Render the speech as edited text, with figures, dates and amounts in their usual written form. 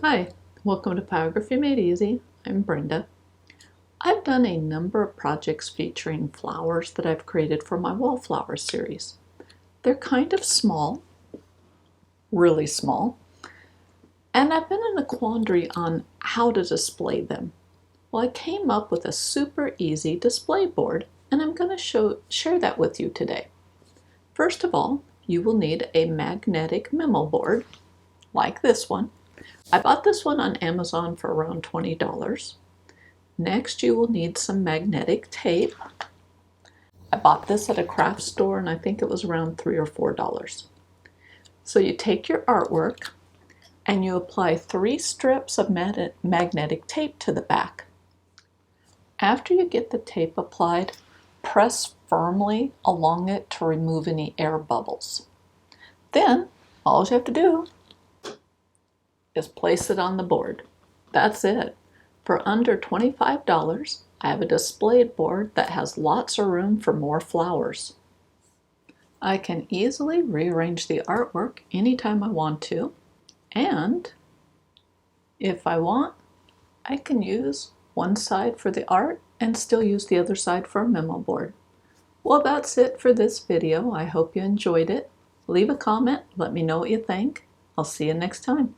Hi, welcome to Pyrography Made Easy. I'm Brenda. I've done a number of projects featuring flowers that I've created for my wallflower series. They're kind of small, really small, and I've been in a quandary on how to display them. Well, I came up with a super easy display board, and I'm going to share that with you today. First of all, you will need a magnetic memo board, like this one. I bought this one on Amazon for around $20. Next, you will need some magnetic tape. I bought this at a craft store and I think it was around $3 or $4. So you take your artwork and you apply 3 strips of magnetic tape to the back. After you get the tape applied, press firmly along it to remove any air bubbles. Then, all you have to do is place it on the board. That's it. For under $25, I have a displayed board that has lots of room for more flowers. I can easily rearrange the artwork anytime I want to, and if I want, I can use one side for the art and still use the other side for a memo board. Well, that's it for this video. I hope you enjoyed it. Leave a comment, let me know what you think. I'll see you next time.